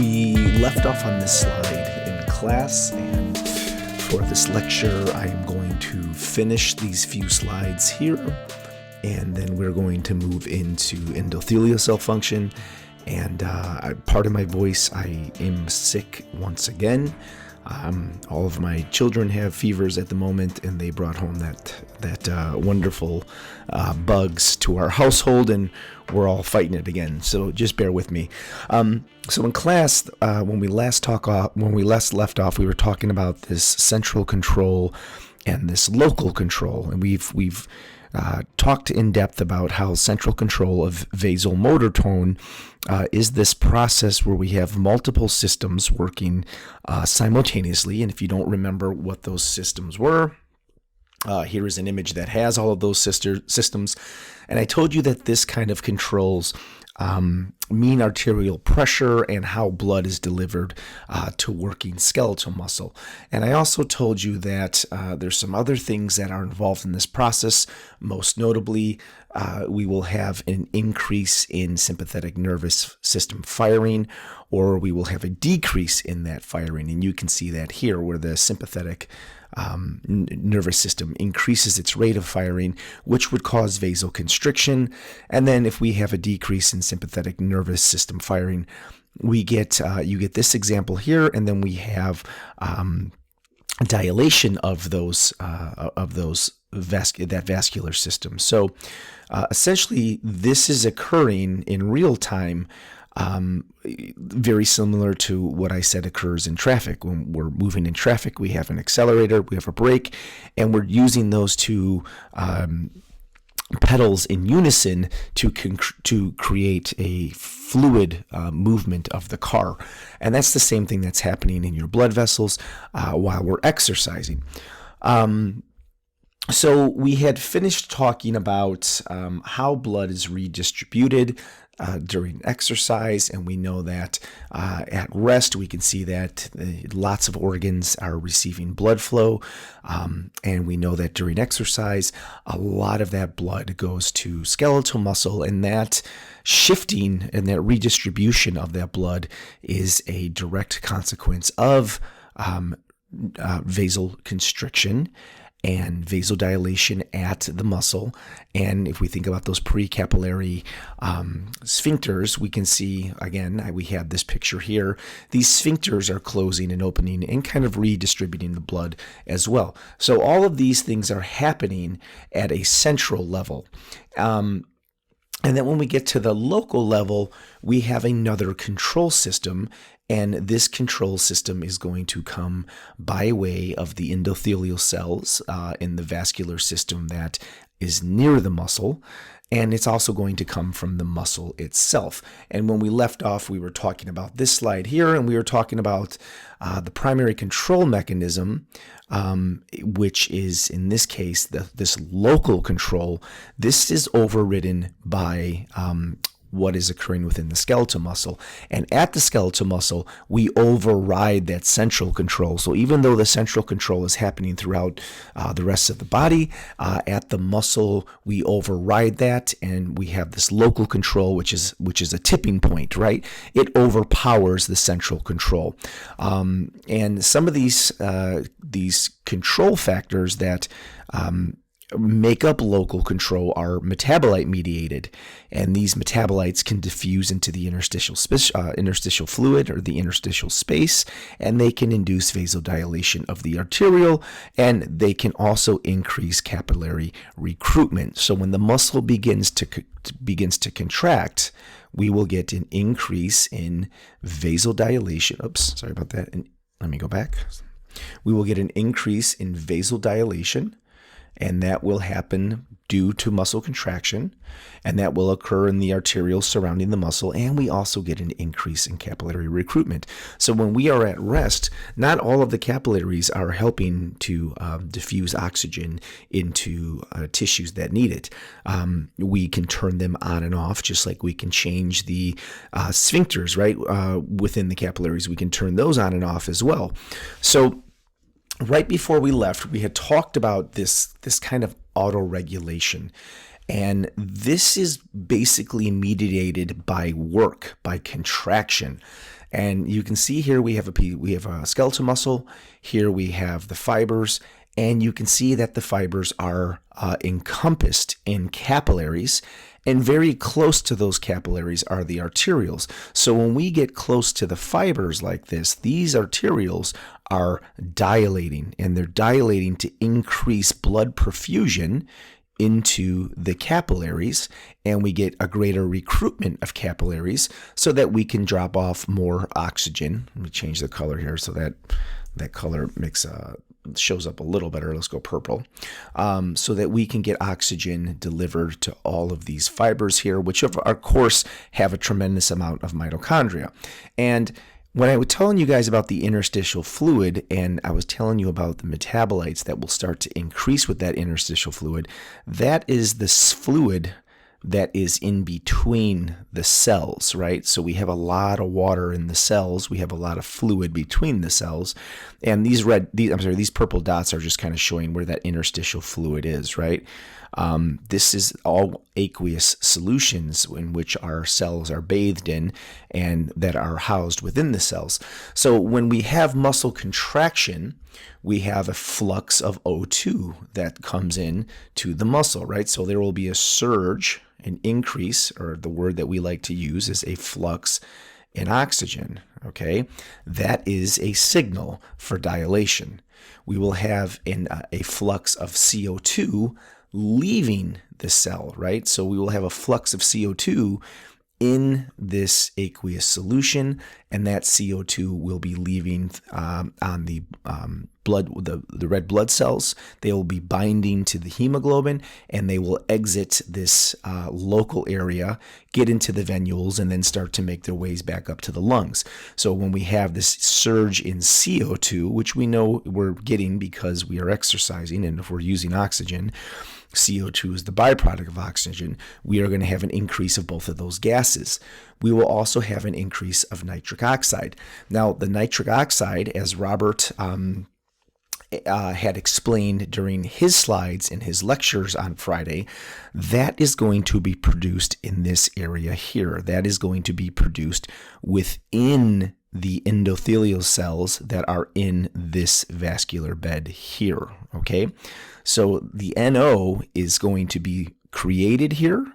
We left off on this slide in class, and for this lecture, I am going to finish these few slides here, and then we're going to move into endothelial cell function. And part of my voice, I am sick once again. All of my children have fevers at the moment, and they brought home that wonderful bugs to our household, and we're all fighting it again. So just bear with me. So in class, when we last left off, we were talking about this central control and this local control, and we've talked in depth about how central control of vasomotor tone is this process where we have multiple systems working simultaneously. And if you don't remember what those systems were, here is an image that has all of those systems. And I told you that this kind of controls mean arterial pressure and how blood is delivered to working skeletal muscle. And I also told you that there's some other things that are involved in this process. Most notably, we will have an increase in sympathetic nervous system firing, or we will have a decrease in that firing. And you can see that here where the sympathetic nervous system increases its rate of firing, which would cause vasoconstriction. And then if we have a decrease in sympathetic nervous system firing, we get you get this example here, and then we have dilation of that vascular system. So essentially, this is occurring in real time. Very similar to what I said occurs in traffic. When we're moving in traffic, we have an accelerator, we have a brake, and we're using those two pedals in unison to create a fluid movement of the car. And that's the same thing that's happening in your blood vessels while we're exercising. So we had finished talking about how blood is redistributed during exercise, and we know that at rest we can see that lots of organs are receiving blood flow, and we know that during exercise a lot of that blood goes to skeletal muscle, and that shifting and that redistribution of that blood is a direct consequence of vasoconstriction and vasodilation at the muscle. And if we think about those precapillary sphincters, we can see, again, we have this picture here. These sphincters are closing and opening and kind of redistributing the blood as well. So all of these things are happening at a central level. And then when we get to the local level, we have another control system, and this control system is going to come by way of the endothelial cells in the vascular system that is near the muscle, and it's also going to come from the muscle itself. And when we left off, we were talking about this slide here, and we were talking about the primary control mechanism, which is, in this case, this local control. This is overridden by what is occurring within the skeletal muscle. And at the skeletal muscle, we override that central control. So even though the central control is happening throughout the rest of the body, at the muscle, we override that, and we have this local control, which is a tipping point, right? It overpowers the central control. And some of these control factors that make up local control are metabolite mediated, and these metabolites can diffuse into the interstitial fluid or the interstitial space, and they can induce vasodilation of the arterial, and they can also increase capillary recruitment. So when the muscle begins to contract, we will get an increase in vasodilation. Oops, sorry about that. And let me go back. We will get an increase in vasodilation, and that will happen due to muscle contraction, and that will occur in the arterioles surrounding the muscle, and we also get an increase in capillary recruitment. So when we are at rest, not all of the capillaries are helping to diffuse oxygen into tissues that need it. We can turn them on and off, just like we can change the sphincters, right? Within the capillaries, we can turn those on and off as well. So right before we left, we had talked about this kind of autoregulation. And this is basically mediated by work, by contraction. And you can see here we have a skeletal muscle. Here we have the fibers, and you can see that the fibers are encompassed in capillaries, and very close to those capillaries are the arterioles. So when we get close to the fibers like this, these arterioles are dilating, and they're dilating to increase blood perfusion into the capillaries, and we get a greater recruitment of capillaries so that we can drop off more oxygen. Let me change the color here so that color shows up a little better. Let's go purple, so that we can get oxygen delivered to all of these fibers here, which of course have a tremendous amount of mitochondria. And when I was telling you guys about the interstitial fluid, and I was telling you about the metabolites that will start to increase with that interstitial fluid, that is this fluid that is in between the cells, right? So we have a lot of water in the cells. We have a lot of fluid between the cells. And these purple dots are just kind of showing where that interstitial fluid is, right? This is all aqueous solutions in which our cells are bathed in and that are housed within the cells. So when we have muscle contraction, we have a flux of O2 that comes in to the muscle, right? So there will be a surge, an increase, or the word that we like to use is a flux in oxygen, okay? That is a signal for dilation. We will have a flux of CO2 leaving the cell, right? So we will have a flux of CO2 in this aqueous solution, and that CO2 will be leaving on the the red blood cells. They will be binding to the hemoglobin, and they will exit this local area, get into the venules, and then start to make their ways back up to the lungs. So when we have this surge in CO2, which we know we're getting because we are exercising, and if we're using oxygen, CO2 is the byproduct of oxygen, we are going to have an increase of both of those gases. We will also have an increase of nitric oxide. Now, the nitric oxide, as Robert had explained during his slides in his lectures on Friday, that is going to be produced in this area here. That is going to be produced within the endothelial cells that are in this vascular bed here, okay? So the NO is going to be created here,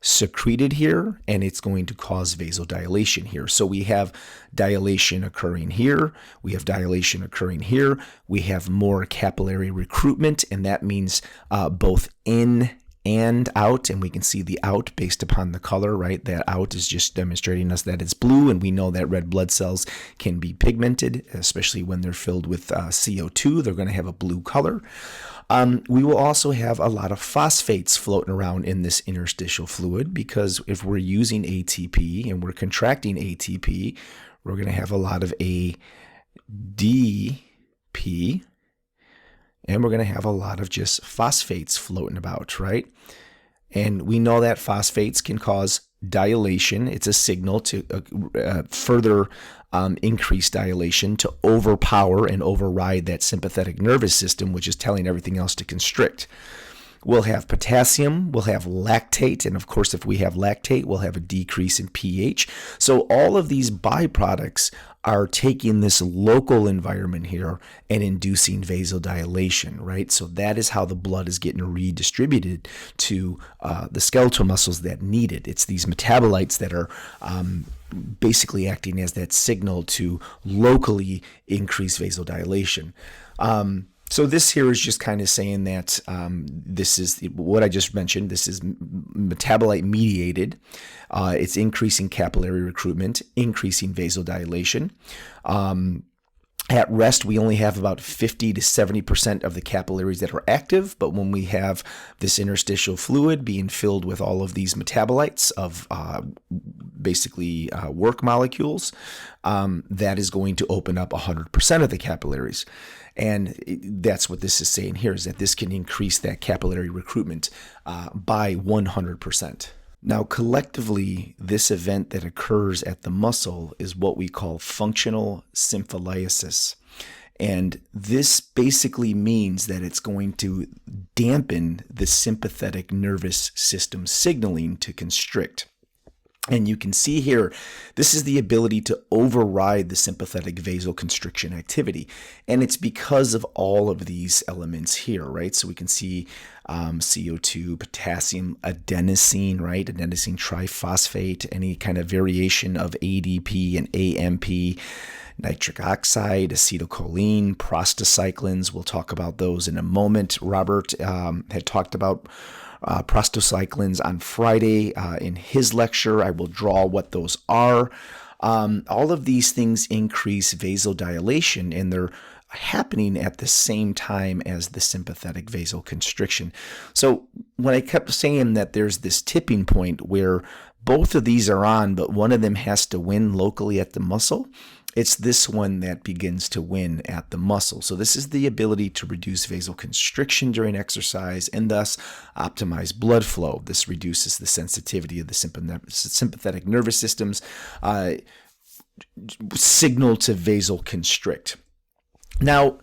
secreted here, and it's going to cause vasodilation here. So we have dilation occurring here, we have dilation occurring here, we have more capillary recruitment, and that means both in and out, and we can see the out based upon the color, right? That out is just demonstrating us that it's blue, and we know that red blood cells can be pigmented, especially when they're filled with CO2. They're going to have a blue color. We will also have a lot of phosphates floating around in this interstitial fluid, because if we're using ATP and we're contracting ATP, we're going to have a lot of ADP, and we're going to have a lot of just phosphates floating about, right? And we know that phosphates can cause dilation. It's a signal to further increase dilation, to overpower and override that sympathetic nervous system, which is telling everything else to constrict. We'll have potassium, we'll have lactate, and of course, if we have lactate, we'll have a decrease in pH. So all of these byproducts are taking this local environment here and inducing vasodilation, right? So that is how the blood is getting redistributed to the skeletal muscles that need it. It's these metabolites that are basically acting as that signal to locally increase vasodilation. So this here is just kind of saying that this is what I just mentioned. This is metabolite mediated. It's increasing capillary recruitment, increasing vasodilation. At rest, we only have about 50 to 70% of the capillaries that are active, but when we have this interstitial fluid being filled with all of these metabolites of basically work molecules, that is going to open up 100% of the capillaries. And that's what this is saying here, is that this can increase that capillary recruitment by 100%. Now, collectively, this event that occurs at the muscle is what we call functional symphylaxis. And this basically means that it's going to dampen the sympathetic nervous system signaling to constrict. And you can see here, this is the ability to override the sympathetic vasoconstriction activity. And it's because of all of these elements here, right? So we can see CO2, potassium, adenosine, right? Adenosine triphosphate, any kind of variation of ADP and AMP, nitric oxide, acetylcholine, prostacyclins. We'll talk about those in a moment. Robert had talked about prostacyclins on Friday in his lecture. I will draw what those are. All of these things increase vasodilation, and they're happening at the same time as the sympathetic vasoconstriction. So when I kept saying that there's this tipping point where both of these are on, but one of them has to win locally at the muscle, it's this one that begins to win at the muscle. So this is the ability to reduce vasoconstriction during exercise and thus optimize blood flow. This reduces the sensitivity of the sympathetic nervous system's signal to vasoconstrict. Now,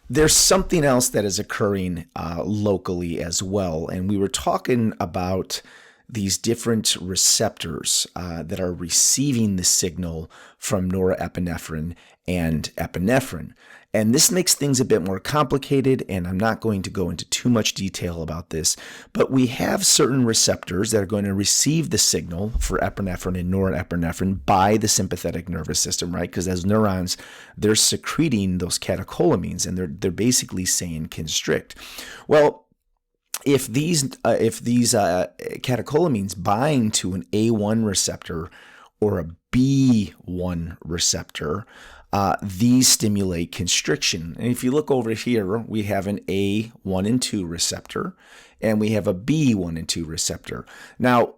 there's something else that is occurring locally as well, and we were talking about these different receptors that are receiving the signal from norepinephrine and epinephrine. And this makes things a bit more complicated, and I'm not going to go into too much detail about this, but we have certain receptors that are going to receive the signal for epinephrine and norepinephrine by the sympathetic nervous system, right? Because as neurons, they're secreting those catecholamines, and they're basically saying constrict. Well, if these catecholamines bind to an A1 receptor or a B1 receptor, these stimulate constriction. And if you look over here, we have an A1 and 2 receptor, and we have a B1 and 2 receptor. Now,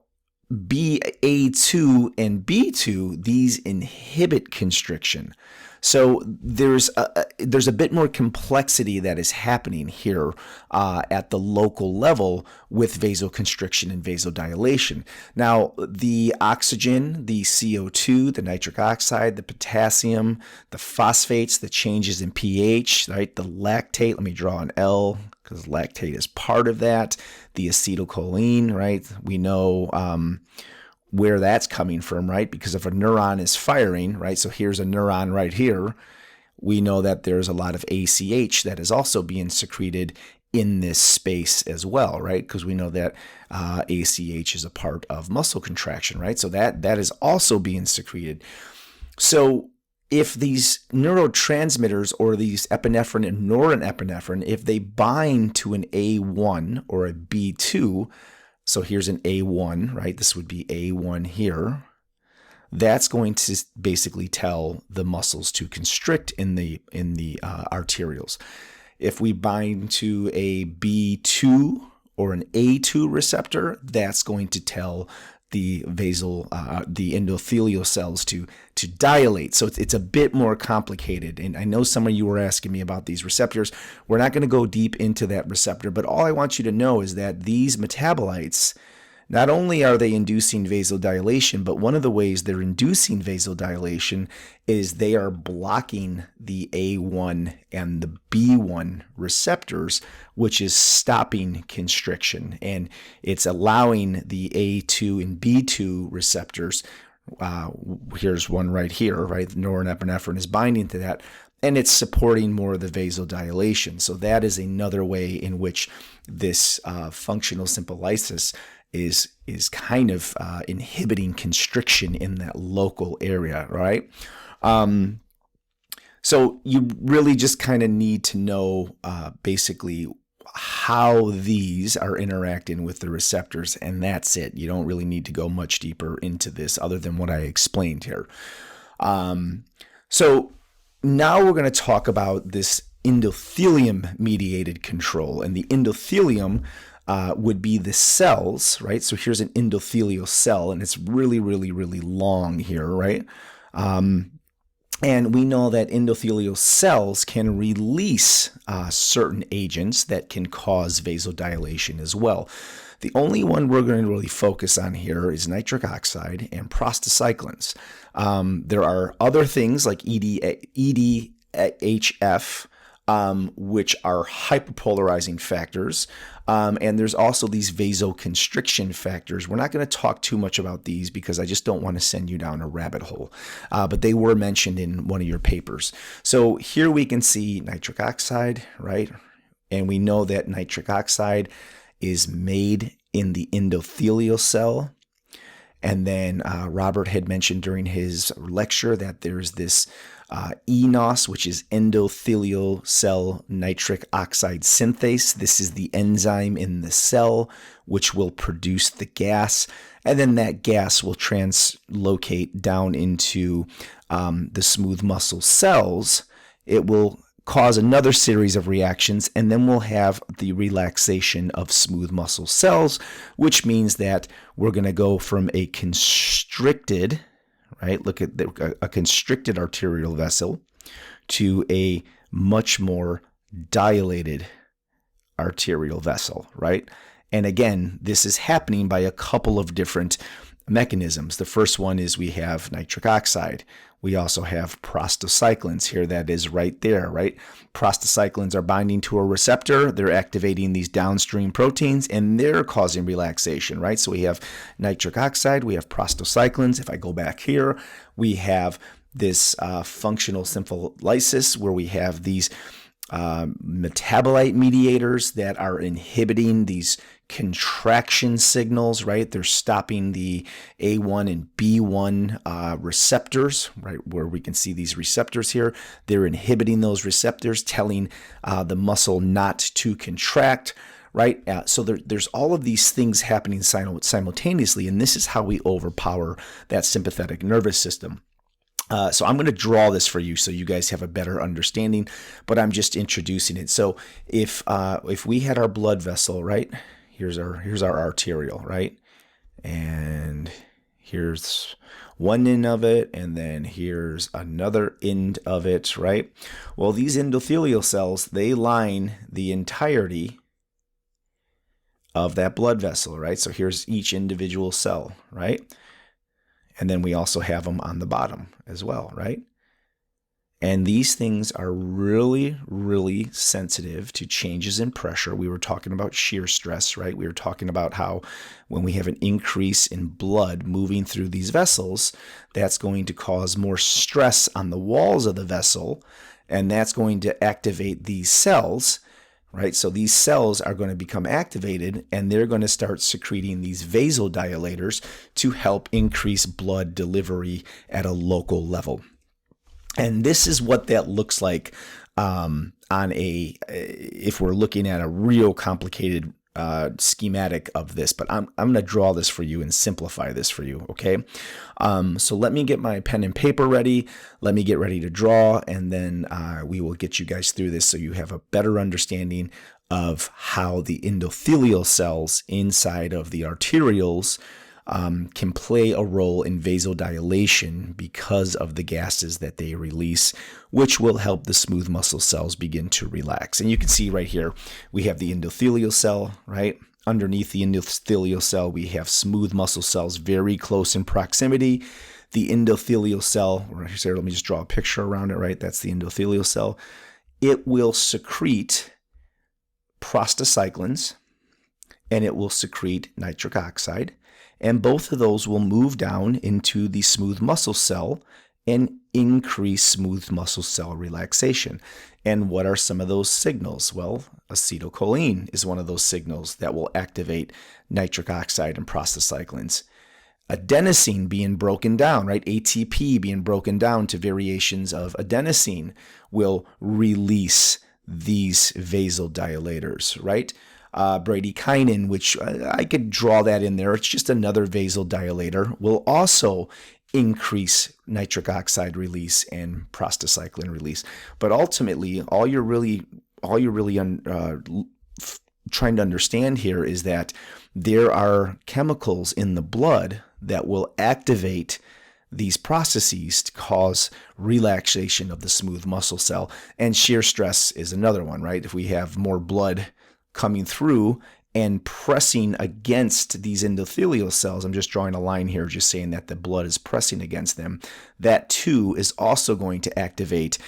A2 and B2, these inhibit constriction. So there's a bit more complexity that is happening here at the local level with vasoconstriction and vasodilation. Now, the oxygen, the CO2, the nitric oxide, the potassium, the phosphates, the changes in pH, right? The lactate, let me draw an L because lactate is part of that. The acetylcholine, right? We know where that's coming from, right? Because if a neuron is firing, right? So here's a neuron right here. We know that there's a lot of ACH that is also being secreted in this space as well, right? Because we know that ACH is a part of muscle contraction, right? So that is also being secreted. So if these neurotransmitters or these epinephrine and norepinephrine, if they bind to an A1 or a B2, so here's an A1, right? This would be A1 here. That's going to basically tell the muscles to constrict in the arterioles. If we bind to a B2 or an A2 receptor, that's going to tell the endothelial cells to dilate. So it's a bit more complicated. And I know some of you were asking me about these receptors. We're not going to go deep into that receptor, but all I want you to know is that these metabolites, not only are they inducing vasodilation, but one of the ways they're inducing vasodilation is they are blocking the A1 and the B1 receptors, which is stopping constriction. And it's allowing the A2 and B2 receptors, here's one right here, right? Norepinephrine is binding to that, and it's supporting more of the vasodilation. So that is another way in which this functional symphylysis is kind of inhibiting constriction in that local area, right? So you really just kind of need to know basically how these are interacting with the receptors, and that's it. You don't really need to go much deeper into this other than what I explained here. So now we're going to talk about this endothelium-mediated control, and the endothelium would be the cells, right? So here's an endothelial cell, and it's really, really, really long here, right? And we know that endothelial cells can release certain agents that can cause vasodilation as well. The only one we're going to really focus on here is nitric oxide and prostacyclins. There are other things like EDHF which are hyperpolarizing factors. And there's also these vasoconstriction factors. We're not going to talk too much about these because I just don't want to send you down a rabbit hole. But they were mentioned in one of your papers. So here we can see nitric oxide, right? And we know that nitric oxide is made in the endothelial cell. And then Robert had mentioned during his lecture that there's this eNOS, which is endothelial cell nitric oxide synthase. This is the enzyme in the cell which will produce the gas, and then that gas will translocate down into the smooth muscle cells. It will cause another series of reactions, and then we'll have the relaxation of smooth muscle cells, which means that we're going to go from a constricted, right? Look at a constricted arterial vessel to a much more dilated arterial vessel, right? And again, this is happening by a couple of different mechanisms. The first one is we have nitric oxide. We also have prostacyclins here. That is right there, right? Prostacyclins are binding to a receptor. They're activating these downstream proteins, and they're causing relaxation, right? So we have nitric oxide. We have prostacyclins. If I go back here, we have this functional sympholysis where we have these metabolite mediators that are inhibiting these contraction signals, right? They're stopping the A1 and B1 receptors, right? Where we can see these receptors here. They're inhibiting those receptors, telling the muscle not to contract, right? So there's all of these things happening simultaneously, and this is how we overpower that sympathetic nervous system. So I'm going to draw this for you so you guys have a better understanding, but I'm just introducing it. So if we had our blood vessel, right? Here's our arterial, right? And here's one end of it, and then here's another end of it, right? Well, these endothelial cells, they line the entirety of that blood vessel, right? So here's each individual cell, right? And then we also have them on the bottom as well, right? And these things are really, really sensitive to changes in pressure. We were talking about shear stress, right? We were talking about how when we have an increase in blood moving through these vessels, that's going to cause more stress on the walls of the vessel, and that's going to activate these cells, right? So these cells are going to become activated, and they're going to start secreting these vasodilators to help increase blood delivery at a local level. And this is what that looks like if we're looking at a real complicated schematic of this. But I'm going to draw this for you and simplify this for you, okay? So let me get my pen and paper ready. Let me get ready to draw, and then we will get you guys through this so you have a better understanding of how the endothelial cells inside of the arterioles can play a role in vasodilation because of the gases that they release, which will help the smooth muscle cells begin to relax. And you can see right here, we have the endothelial cell, right? Underneath the endothelial cell, we have smooth muscle cells very close in proximity. The endothelial cell, right here, let me just draw a picture around it, right? That's the endothelial cell. It will secrete prostacyclins, and it will secrete nitric oxide. And both of those will move down into the smooth muscle cell and increase smooth muscle cell relaxation. And what are some of those signals? Well, acetylcholine is one of those signals that will activate nitric oxide and prostacyclins. Adenosine being broken down, right? ATP being broken down to variations of adenosine will release these vasodilators, right? Bradykinin, which I could draw that in there. It's just another vasodilator, will also increase nitric oxide release and prostacyclin release. But ultimately, all you're really trying to understand here is that there are chemicals in the blood that will activate these processes to cause relaxation of the smooth muscle cell. And shear stress is another one, right? If we have more blood coming through and pressing against these endothelial cells, I'm just drawing a line here, just saying that the blood is pressing against them, that too is also going to activate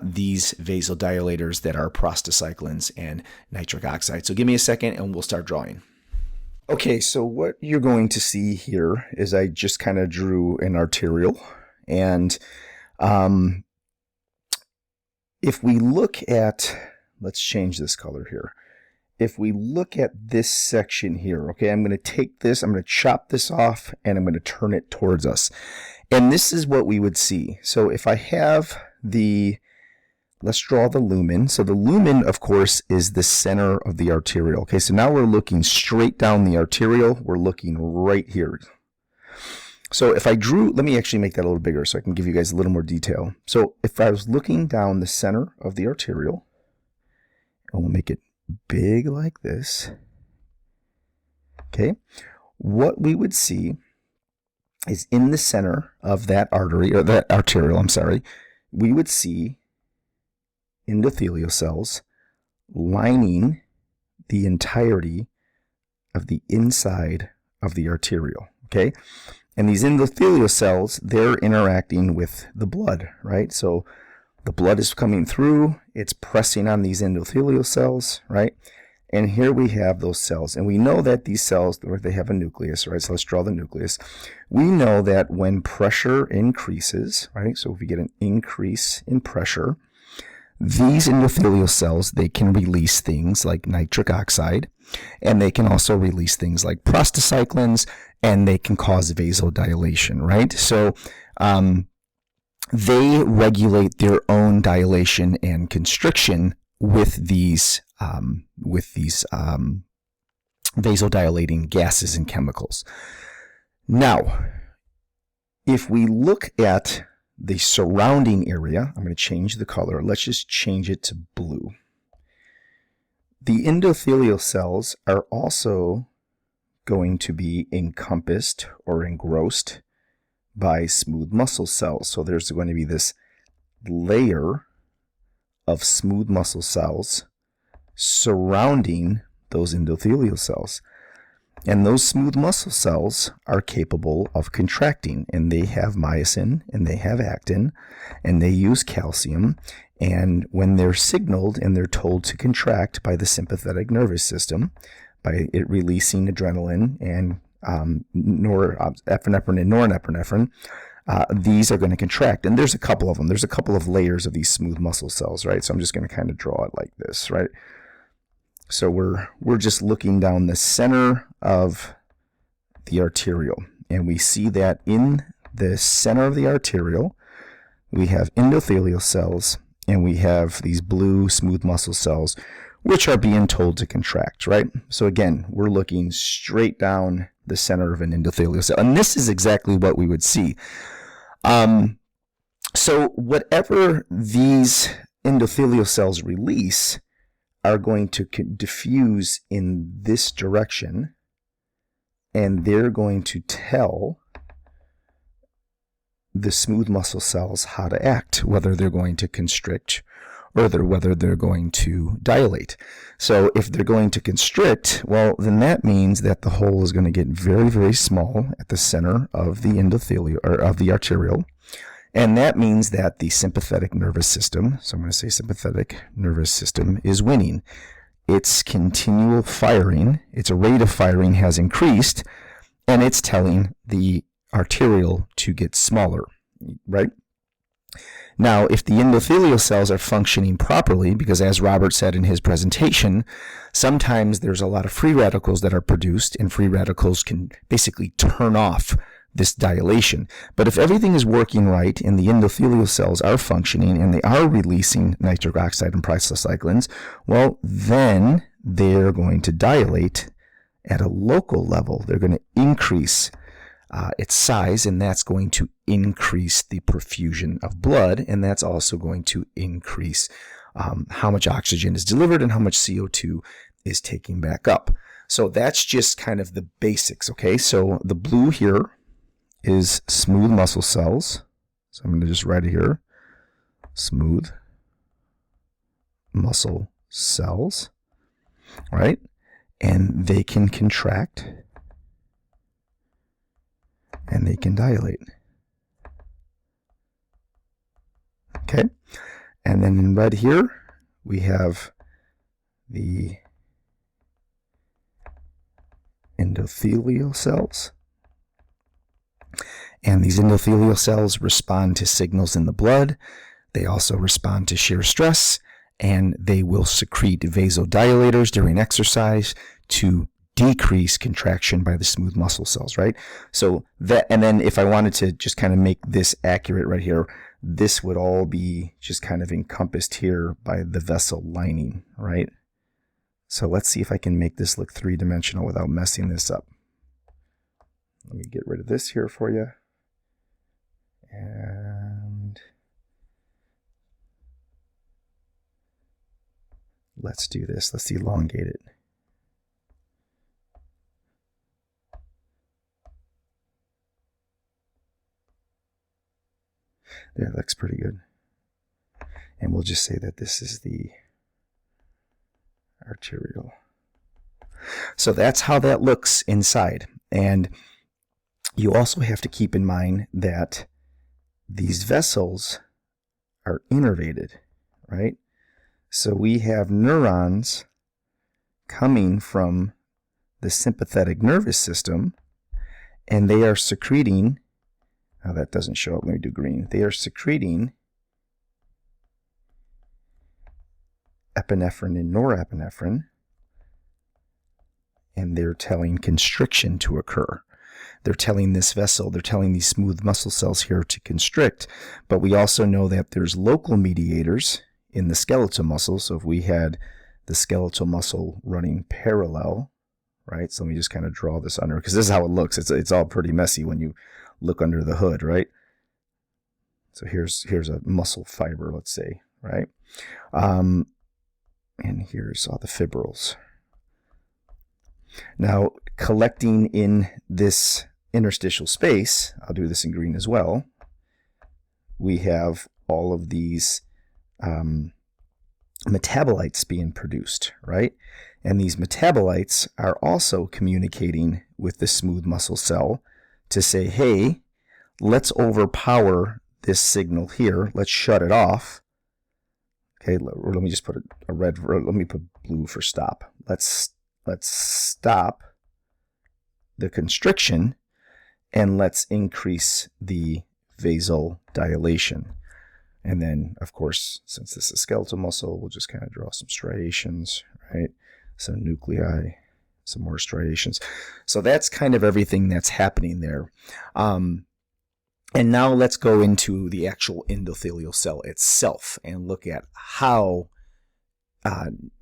these vasodilators that are prostacyclins and nitric oxide. So give me a second and we'll start drawing. Okay, so what you're going to see here is I just kind of drew an arterial, and if we look at, let's change this color here. If we look at this section here, okay, I'm going to take this, I'm going to chop this off, and I'm going to turn it towards us. And this is what we would see. So if I have let's draw the lumen. So the lumen, of course, is the center of the arterial. Okay, so now we're looking straight down the arterial. We're looking right here. So if I drew, let me actually make that a little bigger so I can give you guys a little more detail. So if I was looking down the center of the arterial, and we'll make it big like this, okay, what we would see is in the center of that artery, or that arterial, I'm sorry, we would see endothelial cells lining the entirety of the inside of the arterial, okay? And these endothelial cells, they're interacting with the blood, right? So the blood is coming through, it's pressing on these endothelial cells, right? And here we have those cells. And we know that these cells, they have a nucleus, right? So let's draw the nucleus. We know that when pressure increases, right? So if we get an increase in pressure, these endothelial cells, they can release things like nitric oxide, and they can also release things like prostacyclins, and they can cause vasodilation, right? So they regulate their own dilation and constriction with these vasodilating gases and chemicals. Now, if we look at the surrounding area, I'm going to change the color. Let's just change it to blue. The endothelial cells are also going to be encompassed or engrossed by smooth muscle cells. So there's going to be this layer of smooth muscle cells surrounding those endothelial cells. And those smooth muscle cells are capable of contracting, and they have myosin, and they have actin, and they use calcium. And when they're signaled and they're told to contract by the sympathetic nervous system, by it releasing adrenaline and norepinephrine and norepinephrine, these are going to contract. And there's a couple of them. There's a couple of layers of these smooth muscle cells, right? So I'm just going to kind of draw it like this, right? So we're just looking down the center of the arterial, and we see that in the center of the arterial, we have endothelial cells, and we have these blue smooth muscle cells, which are being told to contract, right? So again, we're looking straight down the center of an endothelial cell, and this is exactly what we would see. So whatever these endothelial cells release are going to diffuse in this direction, and they're going to tell the smooth muscle cells how to act, whether they're going to constrict or whether they're going to dilate. So if they're going to constrict, well, then that means that the hole is going to get very, very small at the center of the endothelial, or of the arterial. And that means that the sympathetic nervous system, so I'm going to say sympathetic nervous system, is winning. Its continual firing, its rate of firing has increased, and it's telling the arterial to get smaller, right? Now, if the endothelial cells are functioning properly, because as Robert said in his presentation, sometimes there's a lot of free radicals that are produced, and free radicals can basically turn off this dilation. But if everything is working right and the endothelial cells are functioning and they are releasing nitric oxide and prostacyclins, well, then they're going to dilate at a local level. They're going to increase its size, and that's going to increase the perfusion of blood, and that's also going to increase how much oxygen is delivered and how much CO2 is taking back up. So that's just kind of the basics, okay? So the blue here is smooth muscle cells. So I'm going to just write it here. Smooth muscle cells, right? and they can contract and they can dilate. Okay, and then in red here we have the endothelial cells. And these endothelial cells respond to signals in the blood. They also respond to shear stress, and they will secrete vasodilators during exercise to decrease contraction by the smooth muscle cells, right? So that, and then if I wanted to just kind of make this accurate right here, this would all be just kind of encompassed here by the vessel lining, right? So let's see if I can make this look three-dimensional without messing this up. Let me get rid of this here for you. And let's do this. Let's elongate it. There, that looks pretty good. And we'll just say that this is the arterial. So that's how that looks inside. And you also have to keep in mind that these vessels are innervated, right? So we have neurons coming from the sympathetic nervous system, and they are secreting, now that doesn't show up, let me do green. They are secreting epinephrine and norepinephrine, and they're telling constriction to occur. They're telling this vessel, they're telling these smooth muscle cells here to constrict, but we also know that there's local mediators in the skeletal muscle. So if we had the skeletal muscle running parallel, right? So let me just kind of draw this under, because this is how it looks. It's all pretty messy when you look under the hood, right? So here's a muscle fiber, let's say, right? And here's all the fibrils. Now, collecting in this interstitial space, I'll do this in green as well, we have all of these metabolites being produced, right? And these metabolites are also communicating with the smooth muscle cell to say, hey, let's overpower this signal here. Let's shut it off. Okay, let me just put a red, let me put blue for stop. Let's stop the constriction, and let's increase the vasodilation. And then, of course, since this is skeletal muscle, we'll just kind of draw some striations, right? Some nuclei, some more striations. So that's kind of everything that's happening there. And now let's go into the actual endothelial cell itself and look at how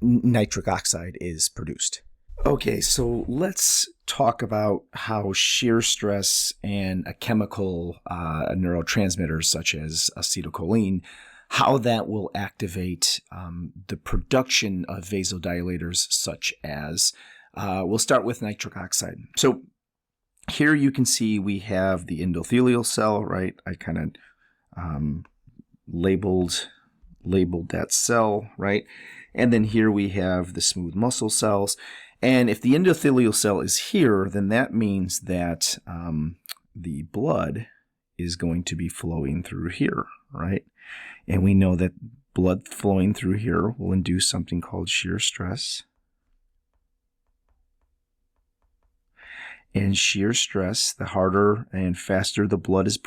nitric oxide is produced. Okay, so let's talk about how shear stress and a chemical neurotransmitter such as acetylcholine, how that will activate the production of vasodilators such as, we'll start with nitric oxide. So here you can see we have the endothelial cell, right? I kind of labeled that cell, right? And then here we have the smooth muscle cells. And if the endothelial cell is here, then that means that the blood is going to be flowing through here, right? And we know that blood flowing through here will induce something called shear stress. And shear stress, the harder and faster the blood is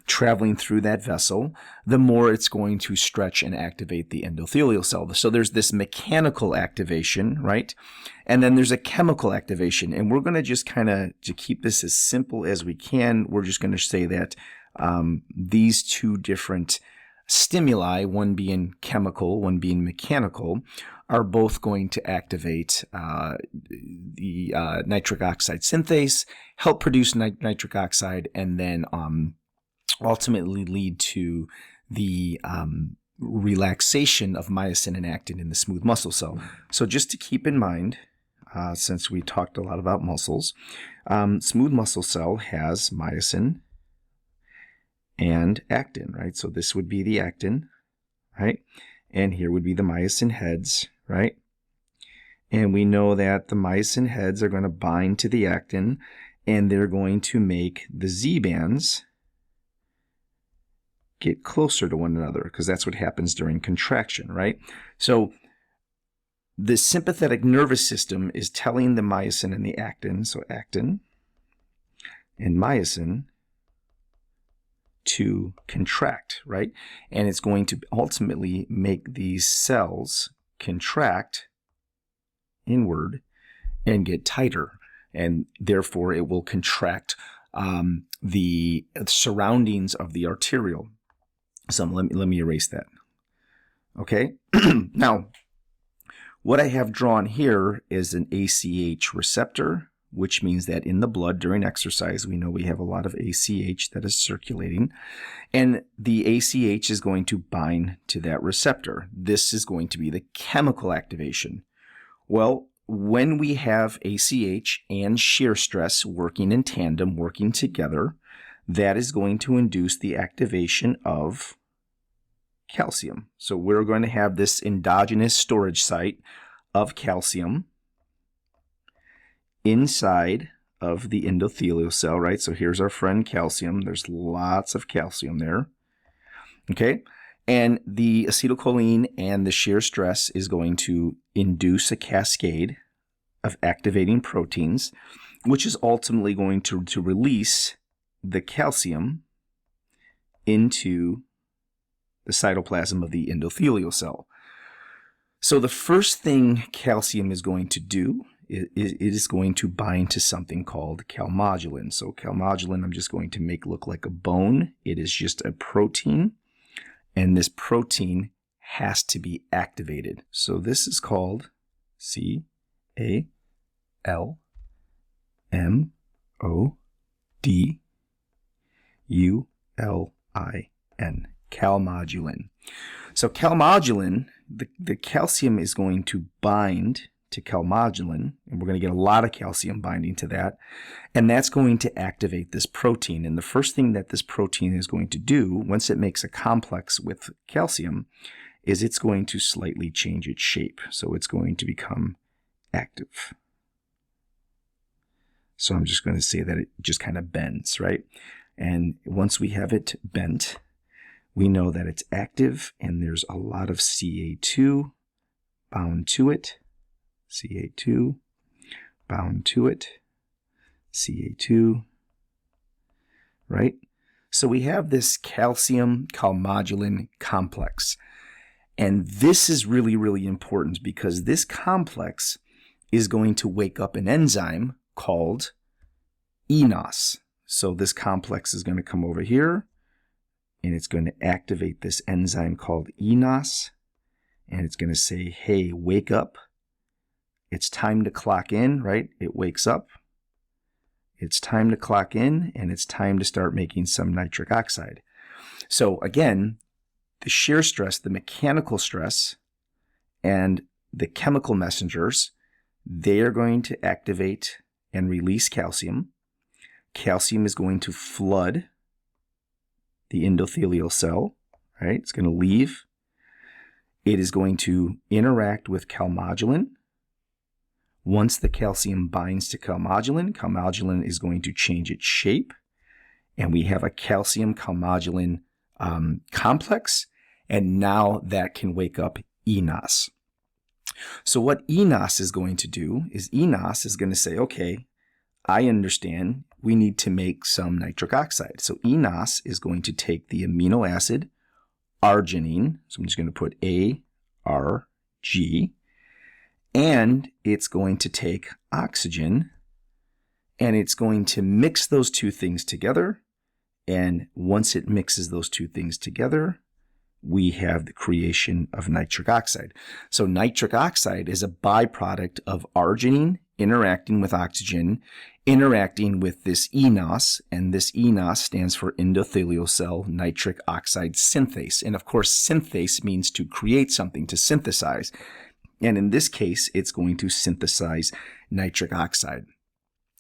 traveling through that vessel, the more it's going to stretch and activate the endothelial cell. So there's this mechanical activation, right? And then there's a chemical activation. And we're going to just kind of, to keep this as simple as we can, we're just going to say that these two different stimuli, one being chemical, one being mechanical, are both going to activate the nitric oxide synthase, help produce nitric oxide, and then ultimately lead to the relaxation of myosin and actin in the smooth muscle cell. So just to keep in mind, since we talked a lot about muscles, smooth muscle cell has myosin and actin, right? So this would be the actin, right? And here would be the myosin heads, right? And we know that the myosin heads are going to bind to the actin, and they're going to make the Z-bands get closer to one another, because that's what happens during contraction, right? So the sympathetic nervous system is telling the myosin and the actin, so actin and myosin, to contract, right? And it's going to ultimately make these cells contract inward and get tighter, and therefore it will contract the surroundings of the arterial. So let me erase that. Okay. Now, what I have drawn here is an ACH receptor, which means that in the blood during exercise, we know we have a lot of ACH that is circulating, and the ACH is going to bind to that receptor. This is going to be the chemical activation. Well, when we have ACH and shear stress working in tandem, working together, that is going to induce the activation of calcium. So we're going to have this endogenous storage site of calcium inside of the endothelial cell, right? So here's our friend calcium. There's lots of calcium there. Okay? And the acetylcholine and the shear stress is going to induce a cascade of activating proteins, which is ultimately going to release the calcium into the cytoplasm of the endothelial cell. So the first thing calcium is going to do it is going to bind to something called calmodulin. So calmodulin, I'm just going to make look like a bone. It is just a protein, and this protein has to be activated. So this is called CALMODULIN, calmodulin. So calmodulin, the calcium is going to bind to calmodulin, and we're going to get a lot of calcium binding to that, and that's going to activate this protein. And the first thing that this protein is going to do, once it makes a complex with calcium, is it's going to slightly change its shape. So it's going to become active. So I'm just going to say that it just kind of bends, right? And once we have it bent, we know that it's active, and there's a lot of Ca2 bound to it. Ca2 bound to it. Ca2, right? So we have this calcium calmodulin complex. And this is really, really important, because this complex is going to wake up an enzyme called eNOS. So this complex is going to come over here, and it's going to activate this enzyme called eNOS, and it's going to say, hey, wake up. It's time to clock in, right? It wakes up. It's time to clock in, and it's time to start making some nitric oxide. So again, the shear stress, the mechanical stress, and the chemical messengers, they are going to activate and release calcium. Calcium is going to flood the endothelial cell, right? It's going to leave. It is going to interact with calmodulin. Once the calcium binds to calmodulin, calmodulin is going to change its shape, and we have a calcium calmodulin complex, and now that can wake up eNOS. So what eNOS is going to do is eNOS is going to say, okay, I understand we need to make some nitric oxide. So eNOS is going to take the amino acid arginine, so I'm just going to put ARG, and it's going to take oxygen, and it's going to mix those two things together. And once it mixes those two things together, we have the creation of nitric oxide. So nitric oxide is a byproduct of arginine interacting with oxygen, interacting with this eNOS, and this eNOS stands for endothelial cell nitric oxide synthase. And of course, synthase means to create something, to synthesize. And in this case, it's going to synthesize nitric oxide.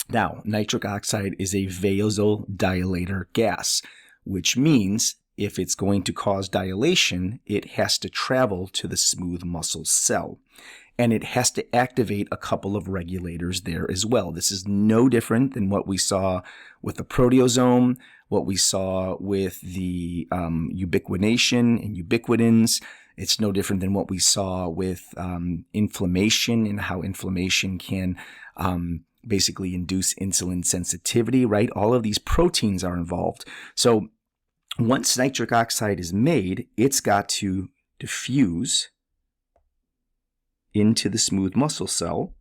Now, nitric oxide is a vasodilator gas, which means if it's going to cause dilation, it has to travel to the smooth muscle cell. And it has to activate a couple of regulators there as well. This is no different than what we saw with the proteasome, what we saw with the ubiquination and ubiquitins. It's no different than what we saw with inflammation and how inflammation can basically induce insulin sensitivity, right? All of these proteins are involved. So once nitric oxide is made, it's got to diffuse into the smooth muscle cell.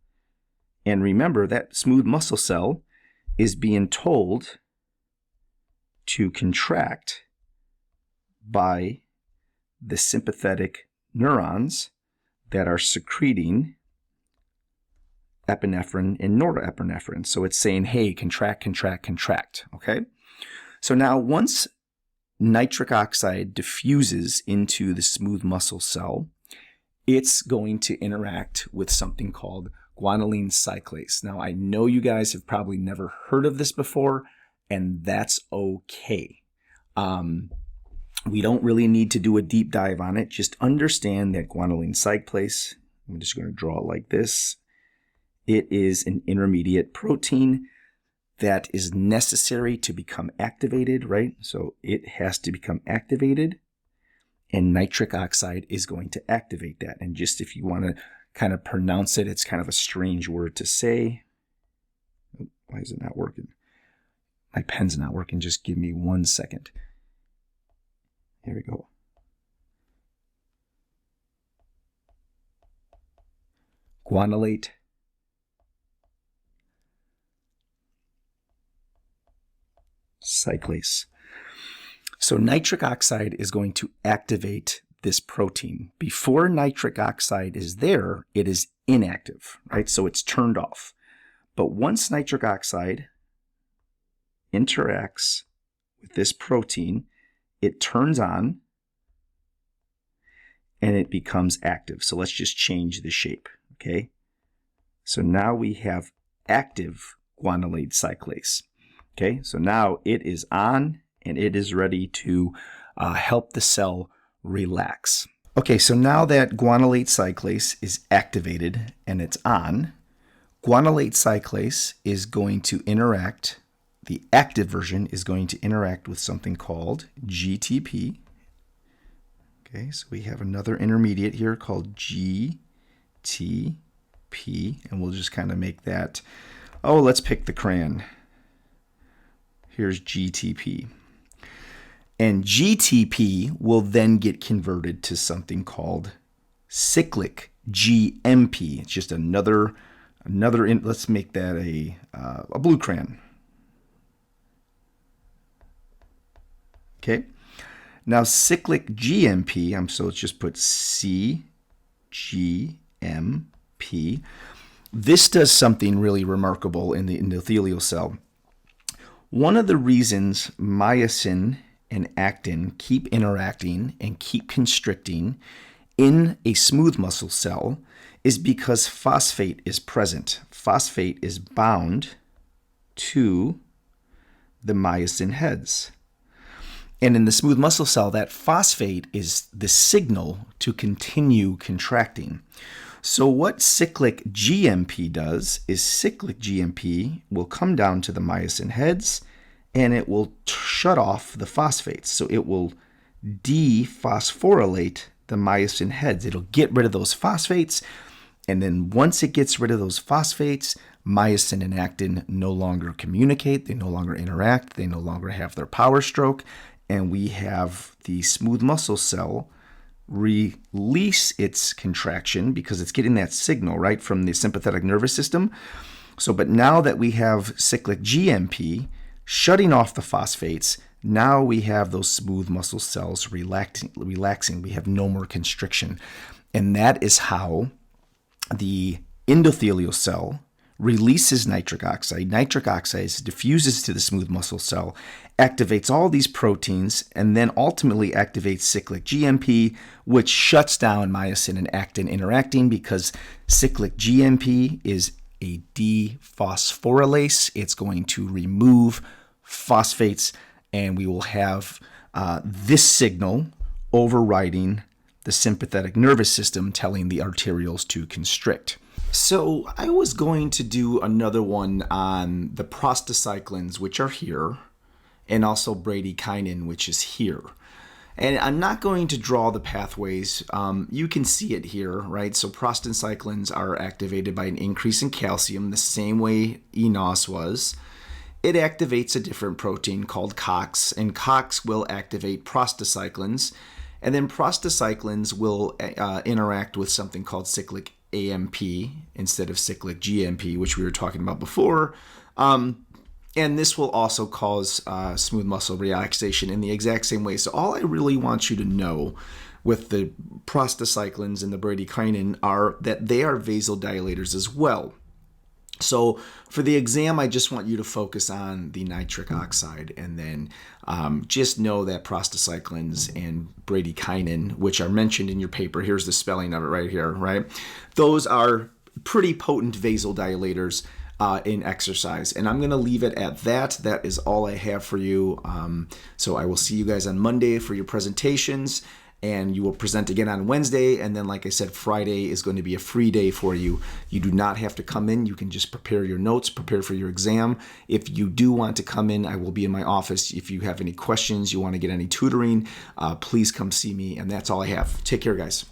And remember, that smooth muscle cell is being told to contract by the sympathetic neurons that are secreting epinephrine and norepinephrine. So it's saying, hey, contract, contract, contract, okay? So now once nitric oxide diffuses into the smooth muscle cell, it's going to interact with something called guanylate cyclase. Now, I know you guys have probably never heard of this before, and that's okay. We don't really need to do a deep dive on it. Just understand that guanylate cyclase, I'm just going to draw it like this. It is an intermediate protein that is necessary to become activated, right? So it has to become activated, and nitric oxide is going to activate that. And just if you want to kind of pronounce it, it's kind of a strange word to say. Why is it not working? My pen's not working. Just give me 1 second. Here we go. Guanylate cyclase. So nitric oxide is going to activate this protein. Before nitric oxide is there, it is inactive, right? So it's turned off. But once nitric oxide interacts with this protein, it turns on and it becomes active. So let's just change the shape, okay? So now we have active guanylate cyclase. Okay, so now it is on and it is ready to help the cell relax. Okay, so now that guanylate cyclase is activated and it's on, guanylate cyclase is going to interact, the active version is going to interact with something called GTP. Okay, so we have another intermediate here called GTP, and we'll just kind of make that, oh, let's pick the crayon. Here's GTP. And GTP will then get converted to something called cyclic GMP. It's just another. Let's make that a blue crayon. Okay. Now cyclic GMP. So let's just put CGMP. This does something really remarkable in the endothelial cell. One of the reasons myosin and actin keep interacting and keep constricting in a smooth muscle cell is because phosphate is present. Phosphate is bound to the myosin heads. And in the smooth muscle cell, that phosphate is the signal to continue contracting. So what cyclic GMP does is cyclic GMP will come down to the myosin heads and it will shut off the phosphates. So it will dephosphorylate the myosin heads. It'll get rid of those phosphates, and then once it gets rid of those phosphates, myosin and actin no longer communicate, they no longer interact, they no longer have their power stroke, and we have the smooth muscle cell release its contraction because it's getting that signal, right, from the sympathetic nervous system. So, but now that we have cyclic GMP shutting off the phosphates, now we have those smooth muscle cells relaxing. We have no more constriction. And that is how the endothelial cell releases nitric oxide. Nitric oxide diffuses to the smooth muscle cell, activates all these proteins, and then ultimately activates cyclic GMP, which shuts down myosin and actin interacting because cyclic GMP is a dephosphorylase. It's going to remove phosphates, and we will have this signal overriding the sympathetic nervous system telling the arterioles to constrict. So I was going to do another one on the prostacyclins, which are here, and also bradykinin, which is here. And I'm not going to draw the pathways. You can see it here, right? So prostacyclins are activated by an increase in calcium, the same way eNOS was. It activates a different protein called COX, and COX will activate prostacyclins. And then prostacyclins will interact with something called cyclic AMP instead of cyclic GMP, which we were talking about before. And this will also cause smooth muscle relaxation in the exact same way. So all I really want you to know with the prostacyclins and the bradykinin are that they are vasodilators as well. So for the exam, I just want you to focus on the nitric oxide, and then just know that prostacyclins and bradykinin, which are mentioned in your paper, here's the spelling of it right here, right? Those are pretty potent vasodilators in exercise. And I'm going to leave it at that. That is all I have for you. So I will see you guys on Monday for your presentations, and you will present again on Wednesday. And then, like I said, Friday is going to be a free day for you. You do not have to come in. You can just prepare your notes, prepare for your exam. If you do want to come in, I will be in my office. If you have any questions, you want to get any tutoring, please come see me. And that's all I have. Take care, guys.